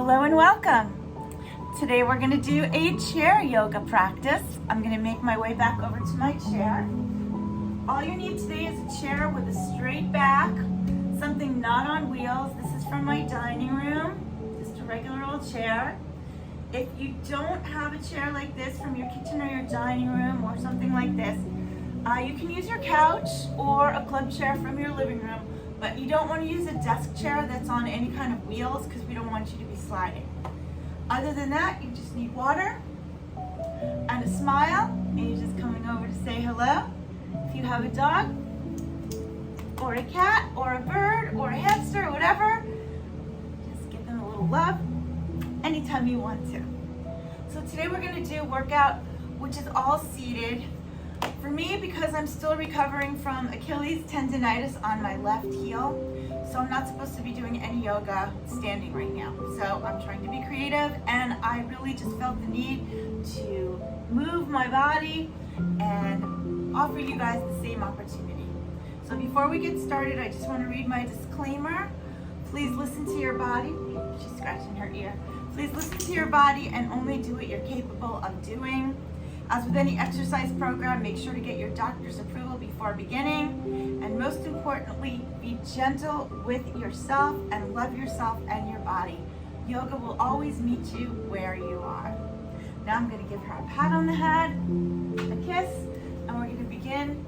Hello and welcome. Today we're going to do a chair yoga practice. I'm going to make my way back over to my chair. All you need today is a chair with a straight back, something not on wheels. This is from my dining room, just a regular old chair. If you don't have a chair like this from your kitchen or your dining room or something like this, you can use your couch or a club chair from your living room, but you don't want to use a desk chair that's on any kind of wheels because we don't want you to be sliding. Other than that, you just need water and a smile, and you're just coming over to say hello. If you have a dog or a cat or a bird or a hamster or whatever, just give them a little love anytime you want to. So today we're going to do a workout which is all seated. For me, because I'm still recovering from Achilles Tendonitis on my left heel, so I'm not supposed to be doing any yoga standing right now. So I'm trying to be creative, and I really just felt the need to move my body and offer you guys the same opportunity. So before we get started, I just want to read my disclaimer. Please listen to your body. She's scratching her ear. Please listen to your body and only do what you're capable of doing. As with any exercise program, make sure to get your doctor's approval before beginning. And most importantly, be gentle with yourself and love yourself and your body. Yoga will always meet you where you are. Now I'm going to give her a pat on the head, a kiss, and we're going to begin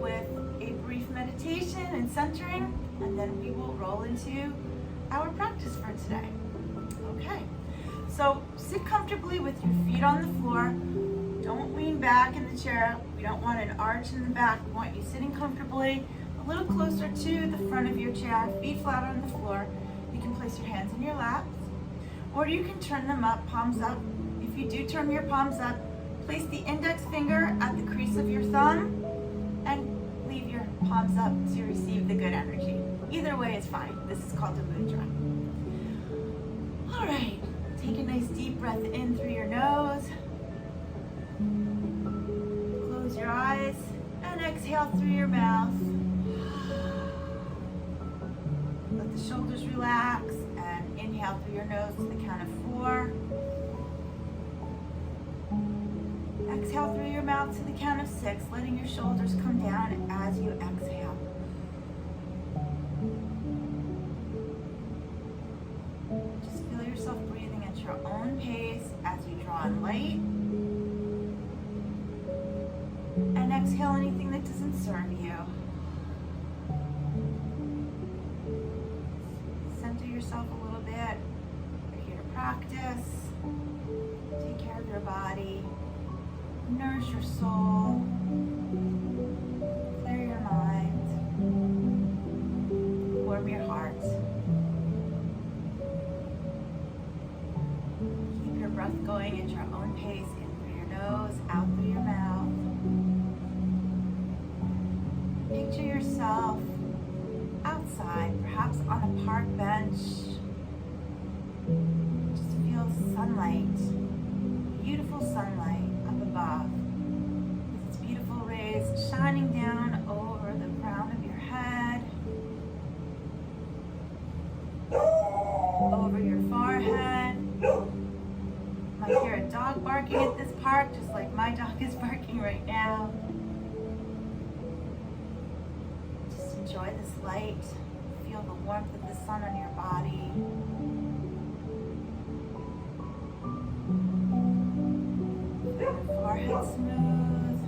with a brief meditation and centering, and then we will roll into our practice for today. Okay, so sit comfortably with your feet on the floor. Don't lean back in the chair. We don't want an arch in the back. We want you sitting comfortably, a little closer to the front of your chair, feet flat on the floor. You can place your hands in your laps, or you can turn them up, palms up. If you do turn your palms up, place the index finger at the crease of your thumb and leave your palms up to receive the good energy. Either way is fine. This is called a mudra. All right, take a nice deep breath in through your nose. Close your eyes and exhale through your mouth. Let the shoulders relax and inhale through your nose to the count of 4. Exhale through your mouth to the count of 6, letting your shoulders come down as you exhale. Just feel yourself breathing at your own pace as you draw in light. And exhale anything that doesn't serve you. Center yourself a little bit. You're here to practice. Take care of your body. Nourish your soul. Clear your mind. Warm your heart. Keep your breath going at your own pace. In through your nose, out through your mouth. Picture yourself outside, perhaps on a park bench. Just feel sunlight, beautiful sunlight up above, with its beautiful rays shining down over the crown of your head, over your forehead. You might hear a dog barking at this park, just like my dog is barking right now. Enjoy this light. Feel the warmth of the sun on your body. Feel your forehead smooth.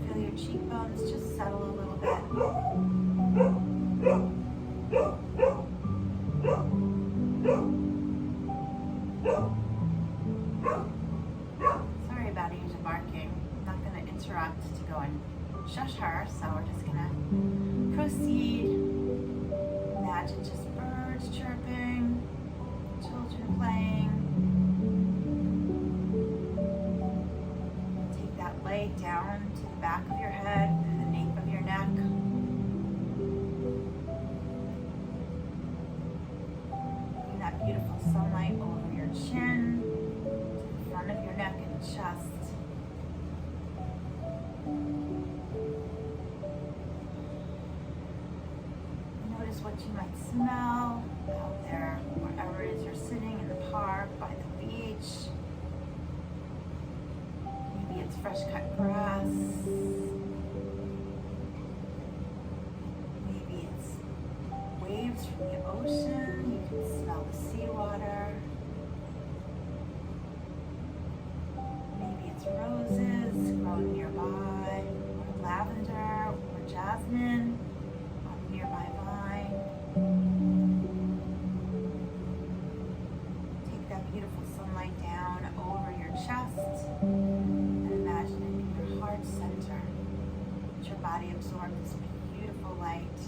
Feel your cheekbones just settle a little bit. Barking. I'm not going to interrupt to go and shush her, so we're just going to proceed. Imagine just birds chirping, children playing. Take that light down to the back of your head, through the nape of your neck. Bring that beautiful sunlight over your chin, to the front of your neck and chest. what you might smell out there, wherever it is you're sitting, in the park, by the beach. Maybe it's fresh cut grass. Maybe it's waves from the ocean. You can smell the seawater. Maybe it's roses growing nearby, or lavender, or jasmine on a nearby vine. Take that beautiful sunlight down over your chest and imagine it in your heart center. Let your body absorb this beautiful light.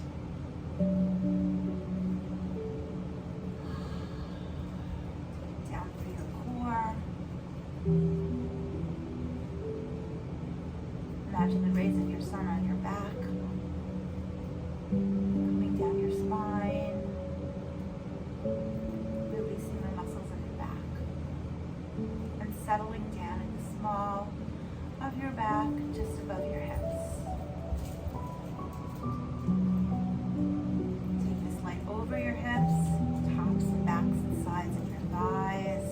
Take it down through your core. Imagine the rays of your sun on your back, coming down your spine, releasing the muscles of your back, and settling down in the small of your back, just above your hips. Take this light over your hips, tops and backs and sides of your thighs,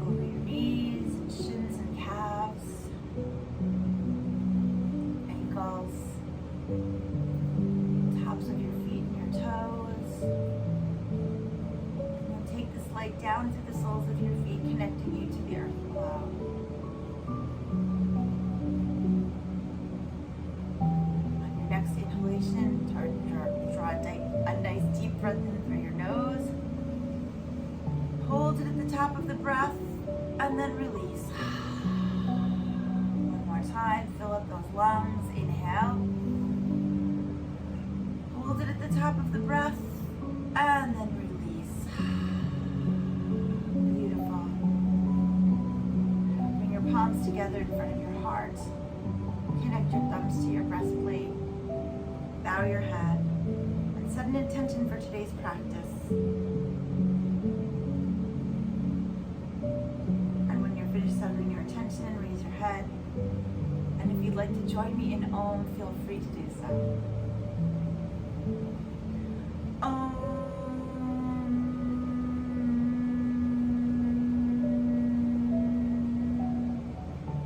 over your knees and shins and calves, ankles, tops of your feet and your toes. And then take this light down to the soles of your feet, connecting you to the earth below. On your next inhalation, draw a nice deep breath in through your nose. Hold it at the top of the breath, and then release. One more time, fill up those lungs. Inhale. Hold it at the top of the breath, and then release. Beautiful. Bring your palms together in front of your heart. Connect your thumbs to your breastplate. Bow your head, and set an intention for today's practice. Setting your attention, raise your head. And if you'd like to join me in Om, feel free to do so. Om.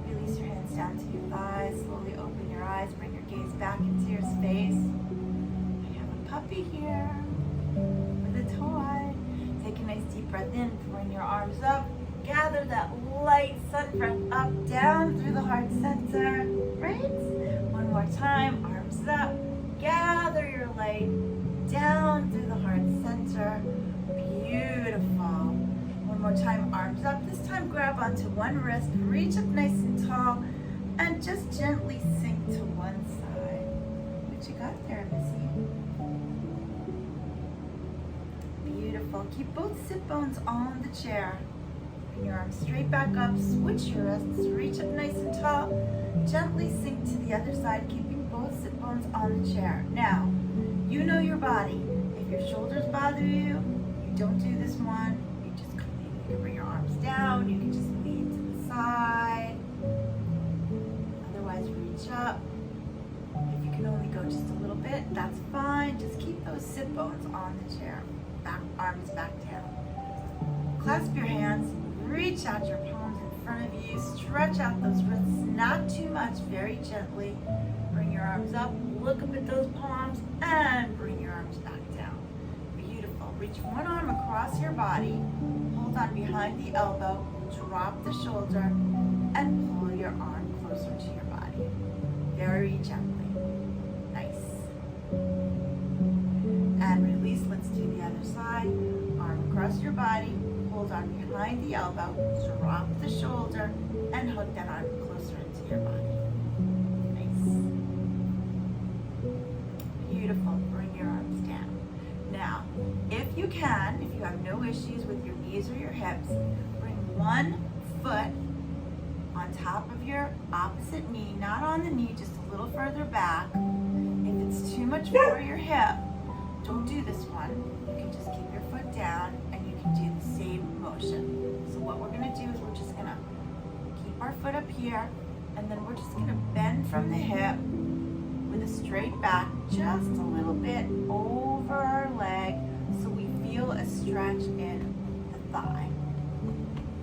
Release your hands down to your thighs. Slowly open your eyes. Bring your gaze back into your space. I have a puppy here with a toy. Take a nice deep breath in. Throwing your arms up. Gather that light sun breath up, down through the heart center, right? One more time, arms up. Gather your light down through the heart center. Beautiful. One more time, arms up. This time, grab onto one wrist, reach up nice and tall, and just gently sink to one side. What you got there, Missy? Beautiful. Keep both sit bones on the chair. Bring your arms straight back up, switch your wrists, reach up nice and tall, gently sink to the other side, keeping both sit bones on the chair. Now, you know your body. If your shoulders bother you, you don't do this one. You just come in. You can bring your arms down, you can just lean to the side. Otherwise, reach up. If you can only go just a little bit, that's fine. Just keep those sit bones on the chair. Back, arms back down. Clasp your hands. Reach out your palms in front of you. Stretch out those wrists, not too much, very gently. Bring your arms up, look up at those palms, and bring your arms back down. Beautiful. Reach one arm across your body. Hold on behind the elbow. Drop the shoulder, and pull your arm closer to your body. Very gently. Nice. And release. Let's do the other side. Arm across your body. Hold on behind the elbow, drop the shoulder, and hook that arm closer into your body. Nice. Beautiful. Bring your arms down. Now, if you can, if you have no issues with your knees or your hips, bring one foot on top of your opposite knee, not on the knee, just a little further back. If it's too much for your hip, don't do this one. You can just keep your foot down and you can do the same motion. So what we're going to do is we're just going to keep our foot up here, and then we're just going to bend from the hip, with a straight back, just a little bit over our leg so we feel a stretch in the thigh.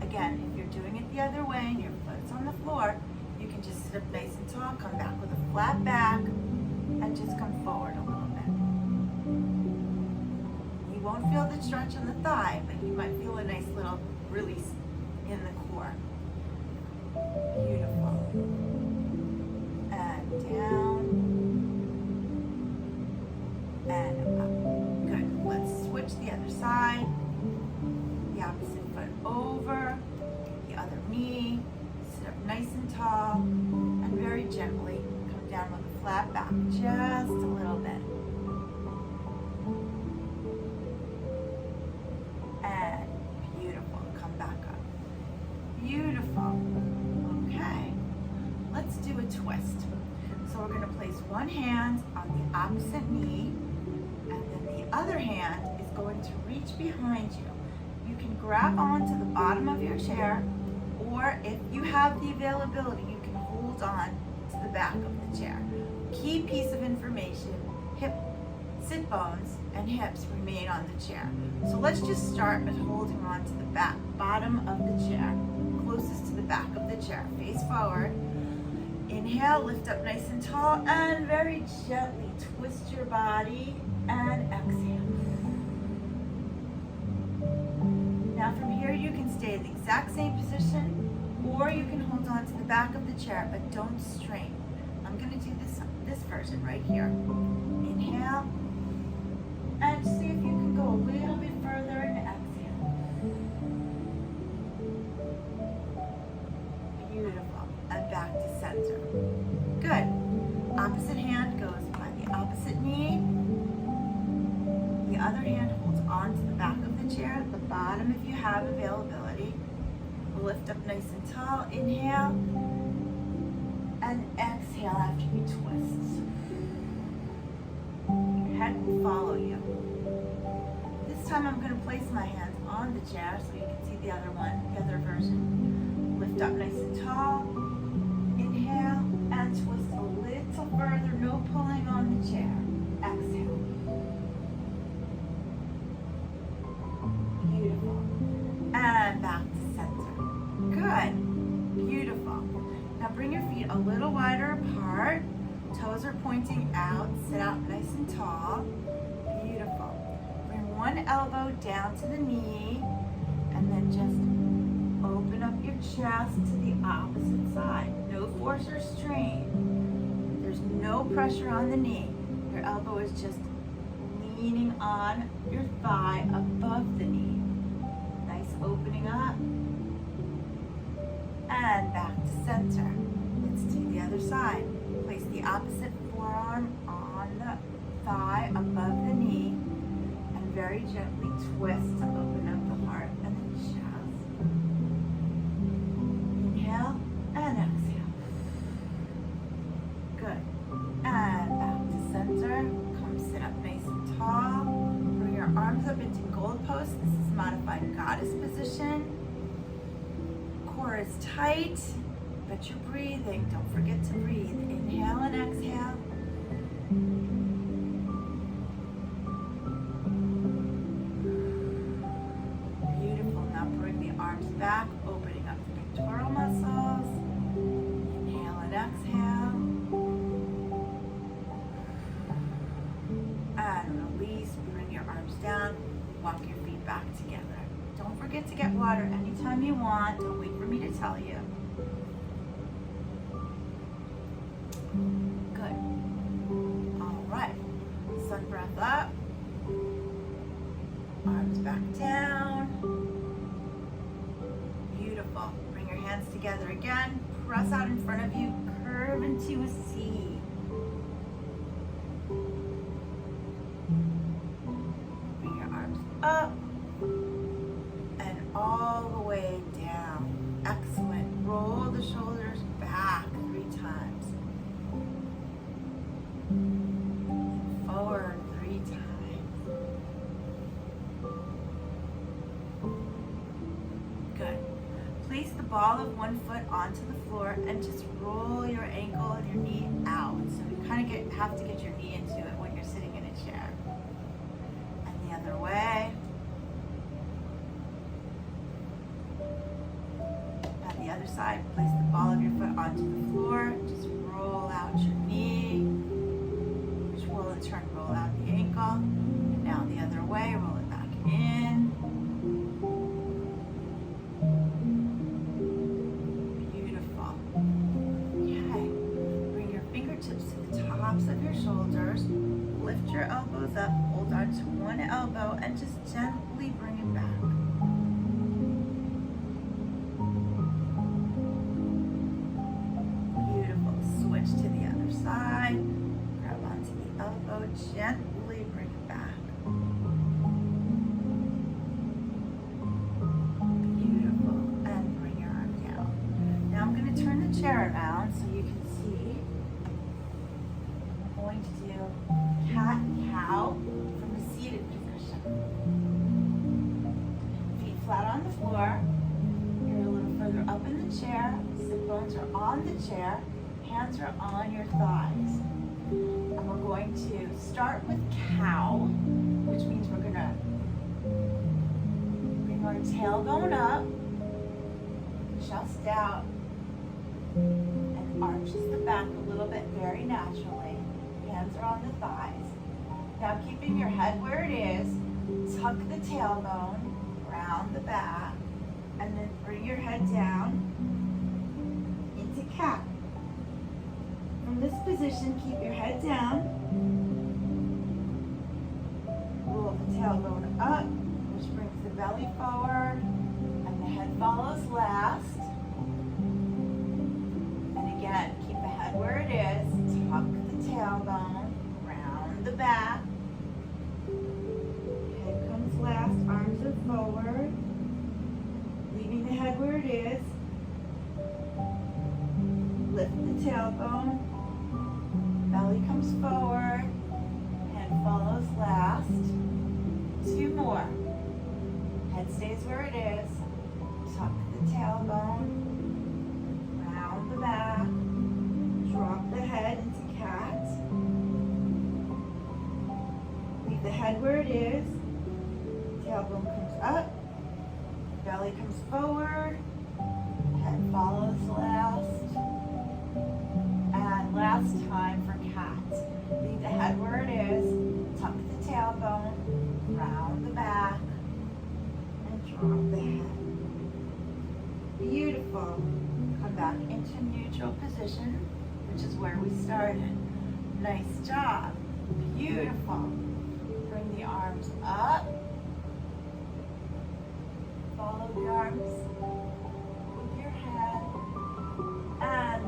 Again, if you're doing it the other way and your foot's on the floor, you can just sit up nice and tall, come back with a flat back, and just come forward a little bit. You won't feel the stretch on the thigh, but you might feel a nice little release in the core. Beautiful. And down. And up. Good. Let's switch the other side. The opposite foot over. The other knee. Sit up nice and tall. And very gently come down with a flat back. Just a little bit. And beautiful. Come back up. Beautiful. Okay. Let's do a twist. So we're going to place one hand on the opposite knee, and then the other hand is going to reach behind you. You can grab onto the bottom of your chair, or if you have the availability, you can hold on to the back of the chair. Key piece of information, sit bones and hips remain on the chair. So let's just start with holding on to the bottom of the chair, closest to the back of the chair. Face forward. Inhale, lift up nice and tall, and very gently twist your body and exhale. Now from here you can stay in the exact same position, or you can hold on to the back of the chair, but don't strain. I'm going to do this version right here. Inhale, and see if you can go a little bit further and exhale. Beautiful. And back to center. Good. Opposite hand goes by the opposite knee. The other hand holds on to the back of the chair at the bottom if you have availability. Lift up nice and tall. Inhale. And exhale after you twist. Your head will follow you. This time I'm going to place my hands on the chair so you can see the other one, the other version. Lift up nice and tall. Inhale and twist a little further, no pulling on the chair. Exhale. Beautiful. And back to center. Good. Beautiful. Now bring your feet a little wider apart. Toes are pointing out. Sit out nice and tall. Beautiful. Bring one elbow down to the knee and then just open up your chest to the opposite side. No force or strain. There's no pressure on the knee. Your elbow is just leaning on your thigh above the knee. Nice opening up. And back to center. Let's do the other side. Place the opposite forearm on the thigh above the knee and very gently twist to open up the heart and the chest. Inhale and exhale. Good. And back to center. Come sit up nice and tall. Bring your arms up into gold pose. This is modified goddess position. Core is tight, but you're breathing. Don't forget to breathe. Inhale and exhale. Beautiful. Now bring the arms back, opening up the pectoral muscles. Inhale and exhale. And release. Bring your arms down. Walk your feet back together. Don't forget to get water anytime you want. Don't wait for me to tell you. Good. All right. Sun breath up. Arms back down. Beautiful. Bring your hands together again. Press out in front of you. Curve into a C. Bring your arms up. All the way down. Excellent. Roll the shoulders back 3 times. Forward 3 times. Good. Place the ball ball of one foot onto the floor and just roll your ankle and your knee out. So you kind of have to get your knee into it when you're sitting in a chair. And the other way. And the other side, place the ball of your foot onto the floor. Just roll out your knee, which will in turn roll out the ankle. And now the other way, roll it back in. Beautiful. Okay. Bring your fingertips to the tops of your shoulders. Lift your elbows up. Hold on to one elbow and just gently bring it back. Switch to the other side, grab onto the elbow, gently bring it back. Beautiful, and bring your arm down. Now I'm going to turn the chair around so you can see. I'm going to do cat and cow from the seated position. Feet flat on the floor. You're a little further up in the chair. Sit bones are on the chair. Hands are on your thighs. And we're going to start with cow, which means we're going to bring our tailbone up, chest out, and arches the back a little bit very naturally. Hands are on the thighs. Now keeping your head where it is, tuck the tailbone around the back, and then bring your head down into cat. From this position, keep your head down. Roll the tailbone up, which brings the belly forward, and the head follows last. And again, keep the head where it is. Tuck the tailbone, round the back. Head comes last, arms are forward. Leaving the head where it is. Lift the tailbone. Belly comes forward, head follows last. 2 more. Head stays where it is. Tuck the tailbone, round the back, drop the head into cat. Leave the head where it is. Tailbone comes up, belly comes forward, head follows last. And last time for cat. Leave the head where it is, tuck the tailbone, round the back, and drop the head. Beautiful. Come back into neutral position, which is where we started. Nice job. Beautiful. Bring the arms up. Follow the arms with your head. And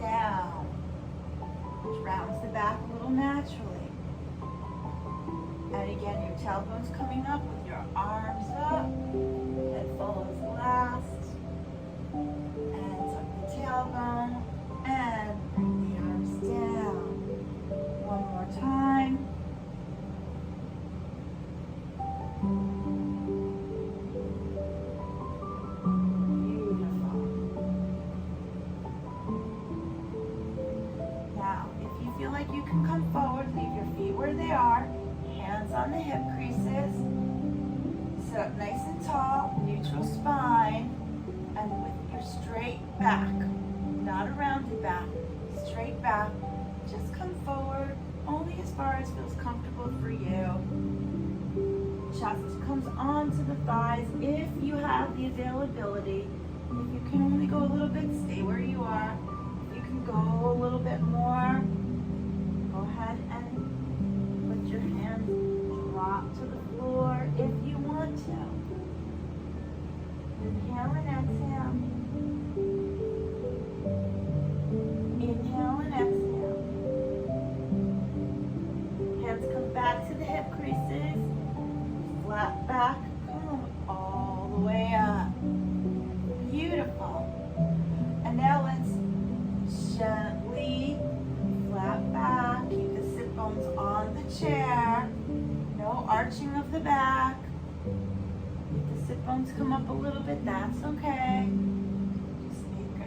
down, which rounds the back a little naturally. And again, your tailbone's coming up with your arms up. Head follows last. And tuck the tailbone and bring the arms down. One more time. You can come forward, leave your feet where they are, hands on the hip creases, sit up nice and tall, neutral spine, and with your straight back, not a rounded back, straight back, just come forward, only as far as feels comfortable for you. Chest comes onto the thighs if you have the availability. If you can only go a little bit, stay where you are. If you can go a little bit more, go ahead and put your hands, drop to the floor if you want to. Inhale and exhale. Inhale and exhale. Hands come back to the hip creases. Flat back, come all the way up. Beautiful. And now let's gently flat back. Keep the sit bones on the chair. No arching of the back. If the sit bones come up a little bit, that's okay.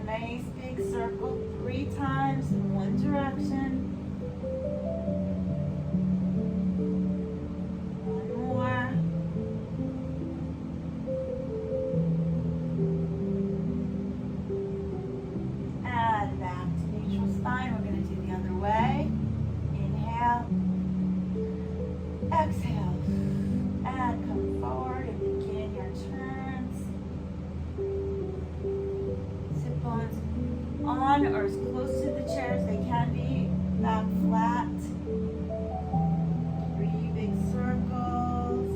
nice big circle 3 times in one direction. One more. And back to neutral spine. We're going to do the other way. Inhale. Exhale. And come forward and begin your turns. Sit bones on or as close to the chair as they can be. Back flat. 3 big circles.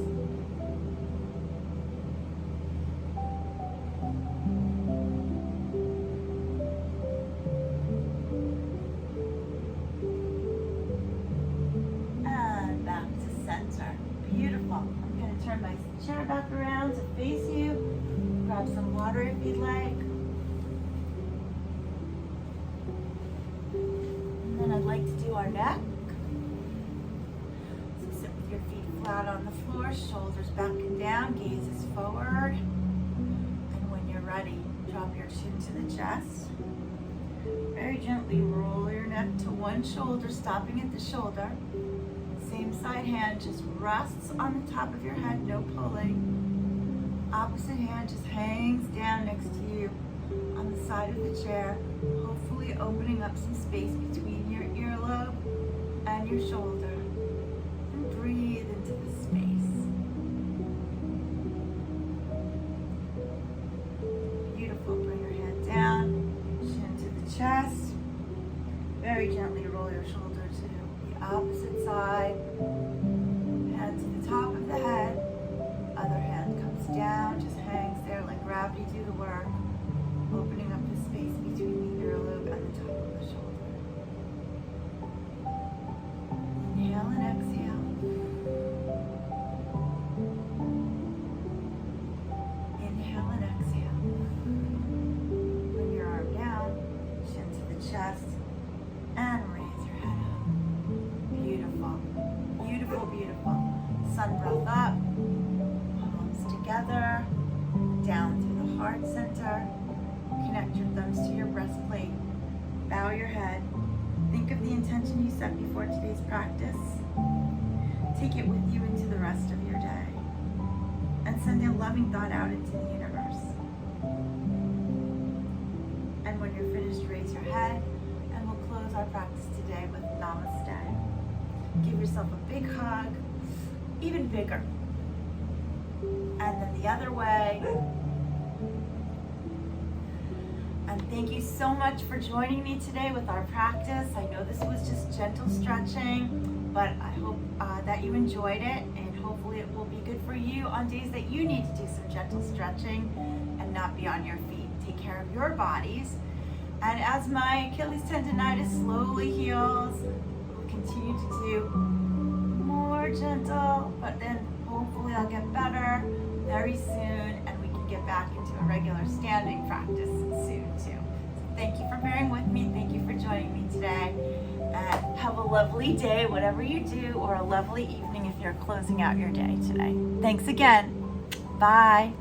And back to center. Beautiful. I'm going to turn my chair back around to face you. Grab some water if you'd like. And then I'd like to do our neck. So sit with your feet flat on the floor, shoulders back and down, gazes forward. And when you're ready, drop your chin to the chest. Very gently roll your neck to one shoulder, stopping at the shoulder. Same side hand just rests on the top of your head, no pulling. Opposite hand just hangs down next to you on the side of the chair, hopefully opening up some space between your earlobe and your shoulder. And breathe into the space. Beautiful. Bring your head down, chin to the chest. Very gently roll your shoulder to the opposite side. Hand to the top of the head. Other hand comes down, just hangs there, let gravity do the work, opening up the space between the earlobe and the top of the shoulder. Inhale and exhale. Inhale and exhale. Bring your arm down, chin to the chest, and raise your head up. Beautiful, beautiful, beautiful. Sun breath up. Together, down to the heart center. Connect your thumbs to your breastplate. Bow your head. Think of the intention you set before today's practice. Take it with you into the rest of your day. And send a loving thought out into the universe. And when you're finished, raise your head, and we'll close our practice today with Namaste. Give yourself a big hug, even bigger. And then the other way. And thank you so much for joining me today with our practice. I know this was just gentle stretching, but I hope that you enjoyed it, and hopefully it will be good for you on days that you need to do some gentle stretching and not be on your feet. Take care of your bodies. And as my Achilles tendonitis slowly heals, we'll continue to do more gentle, but then hopefully I'll get better very soon, and we can get back into a regular standing practice soon too. So thank you for bearing with me. Thank you for joining me today. And have a lovely day, whatever you do, or a lovely evening if you're closing out your day today. Thanks again. Bye.